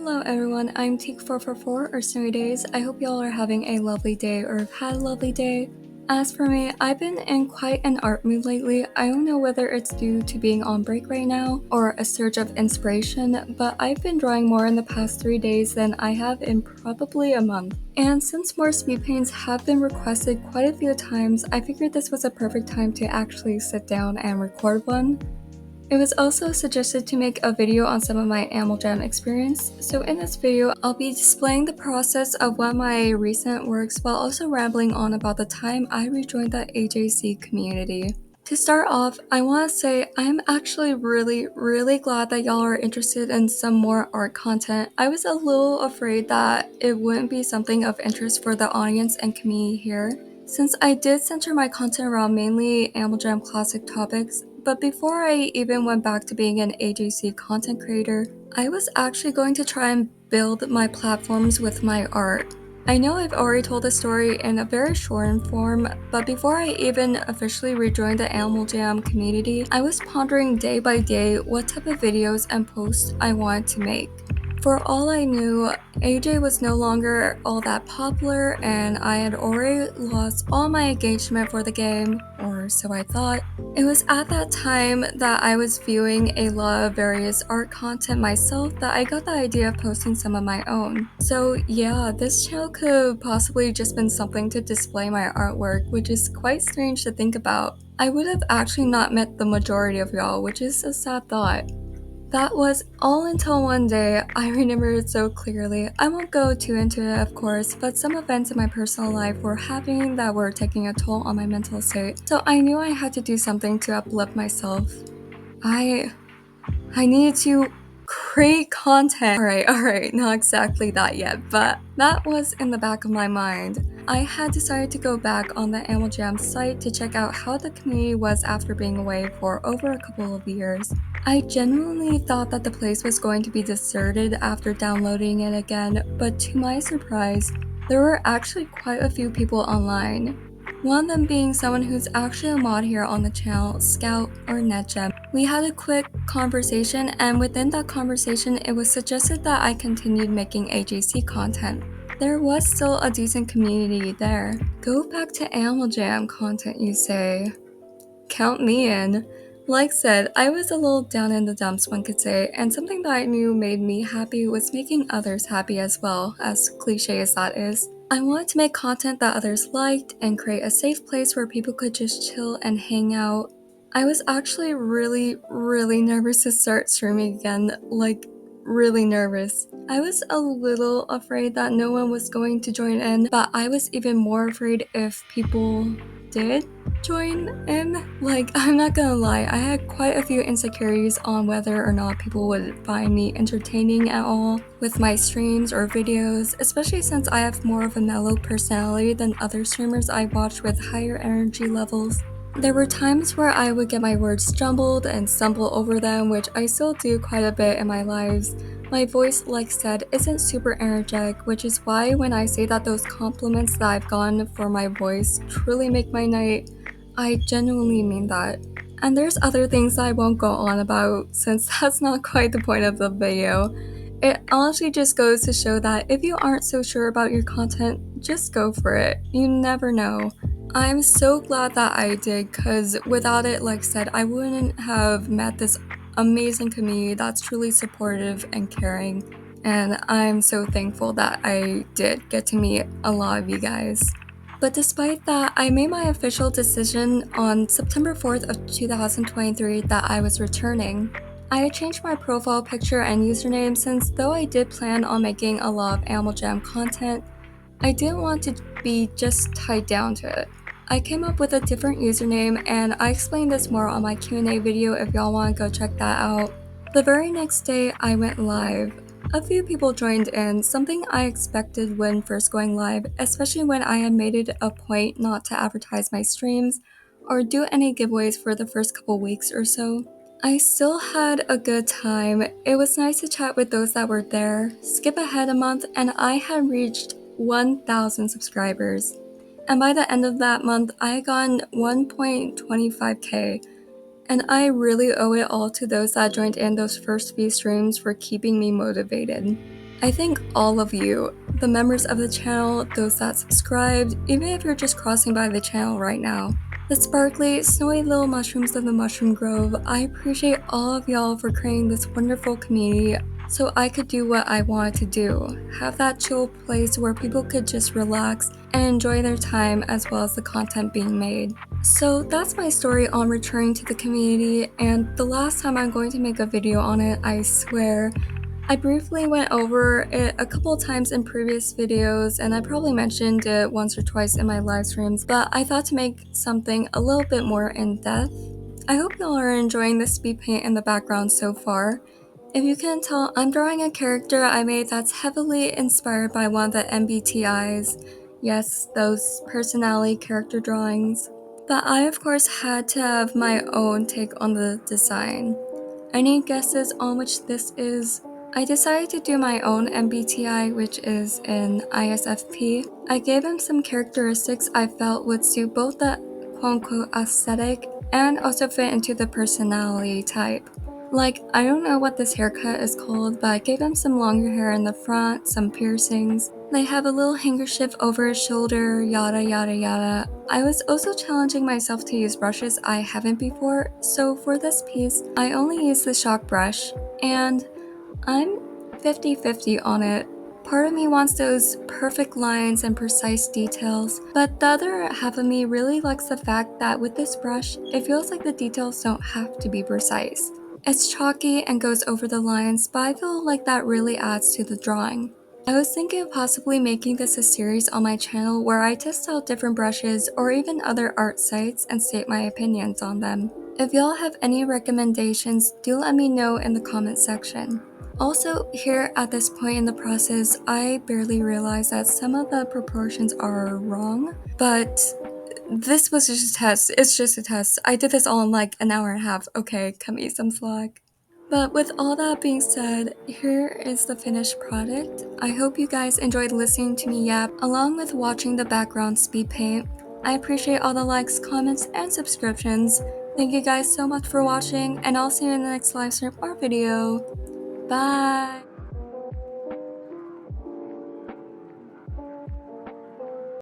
Hello everyone, I'm Teak444 or Snowy Days. I hope y'all are having a lovely day or have had a lovely day. As for me, I've been in quite an art mood lately. I don't know whether it's due to being on break right now or a surge of inspiration, but I've been drawing more in the past 3 days than I have in probably a month. And since more speed paints have been requested quite a few times, I figured this was a perfect time to actually sit down and record one. It was also suggested to make a video on some of my Animal Jam experience, so in this video I'll be displaying the process of one of my recent works while also rambling on about the time I rejoined the AJCC community. To start off, I want to say I'm actually really glad that y'all are interested in some more art content. I was a little afraid that it wouldn't be something of interest for the audience and community here, since I did center my content around mainly Animal Jam classic topics. But before I even went back to being an AJC content creator, I was actually going to try and build my platforms with my art. I know I've already told the story in a very short form, but before I even officially rejoined the Animal Jam community, I was pondering day by day what type of videos and posts I wanted to make. For all I knew, AJ was no longer all that popular and I had already lost all my engagement for the game, or so I thought. It was at that time that I was viewing a lot of various art content myself that I got the idea of posting some of my own. So yeah, this channel could possibly just been something to display my artwork, which is quite strange to think about. I would have actually not met the majority of y'all, which is a sad thought. That was all until one day. I remember it so clearly. I won't go too into it, of course, but some events in my personal life were happening that were taking a toll on my mental state, so I knew I had to do something to uplift myself. I needed to create content. Alright, not exactly that yet, but that was in the back of my mind. I had decided to go back on the Animal Jam site to check out how the community was after being away for over a couple of years. I genuinely thought that the place was going to be deserted after downloading it again, but to my surprise, there were actually quite a few people online. One of them being someone who's actually a mod here on the channel, Scout or NetGem. We had a quick conversation, and within that conversation it was suggested that I continued making AJC content. There was still a decent community there. Go back to Animal Jam content, you say? Count me in. Like said, I was a little down in the dumps, one could say, and something that I knew made me happy was making others happy as well, as cliche as that is. I wanted to make content that others liked and create a safe place where people could just chill and hang out. I was actually really nervous to start streaming again, like really nervous. I was a little afraid that no one was going to join in, but I was even more afraid if people did join in. Like, I'm not gonna lie, I had quite a few insecurities on whether or not people would find me entertaining at all with my streams or videos, especially since I have more of a mellow personality than other streamers I watch with higher energy levels. There were times where I would get my words jumbled and stumble over them, which I still do quite a bit in my lives. My voice, like said, isn't super energetic, which is why when I say that those compliments that I've gotten for my voice truly make my night, I genuinely mean that. And there's other things that I won't go on about, since that's not quite the point of the video. It honestly just goes to show that if you aren't so sure about your content, just go for it. You never know. I'm so glad that I did, cause without it, like said, I wouldn't have met this amazing community that's truly supportive and caring, and I'm so thankful that I did get to meet a lot of you guys. But despite that, I made my official decision on September 4th of 2023 that I was returning. I had changed my profile picture and username since though I did plan on making a lot of Animal Jam content, I didn't want to be just tied down to it. I came up with a different username, and I explained this more on my Q&A video if y'all want to go check that out. The very next day, I went live. A few people joined in, something I expected when first going live, especially when I had made it a point not to advertise my streams or do any giveaways for the first couple weeks or so. I still had a good time. It was nice to chat with those that were there. Skip ahead a month and I had reached 1,000 subscribers. And by the end of that month, I had gotten 1.25k. And I really owe it all to those that joined in those first few streams for keeping me motivated. I thank all of you, the members of the channel, those that subscribed, even if you're just crossing by the channel right now. The sparkly, snowy little mushrooms of the Mushroom Grove, I appreciate all of y'all for creating this wonderful community so I could do what I wanted to do. Have that chill place where people could just relax and enjoy their time as well as the content being made. So that's my story on returning to the community, and the last time I'm going to make a video on it, I swear. I briefly went over it a couple of times in previous videos, and I probably mentioned it once or twice in my live streams, but I thought to make something a little bit more in-depth. I hope y'all are enjoying the speed paint in the background so far. If you can tell, I'm drawing a character I made that's heavily inspired by one of the MBTIs. Yes, those personality character drawings. But I of course had to have my own take on the design. Any guesses on which this is? I decided to do my own MBTI, which is an ISFP. I gave him some characteristics I felt would suit both the quote-unquote aesthetic and also fit into the personality type. Like, I don't know what this haircut is called, but I gave him some longer hair in the front, some piercings. They have a little handkerchief over his shoulder, yada yada yada. I was also challenging myself to use brushes I haven't before, so for this piece, I only used the chalk brush, and I'm 50-50 on it. Part of me wants those perfect lines and precise details, but the other half of me really likes the fact that with this brush, it feels like the details don't have to be precise. It's chalky and goes over the lines, but I feel like that really adds to the drawing. I was thinking of possibly making this a series on my channel where I test out different brushes or even other art sites and state my opinions on them. If y'all have any recommendations, do let me know in the comment section. Also, here at this point in the process, I barely realized that some of the proportions are wrong, but this was just a test. It's just a test. I did this all in like an hour and a half. Okay, cut me some slack. But with all that being said, here is the finished product. I hope you guys enjoyed listening to me yap along with watching the background speed paint. I appreciate all the likes, comments, and subscriptions. Thank you guys so much for watching, and I'll see you in the next live stream or video. Bye!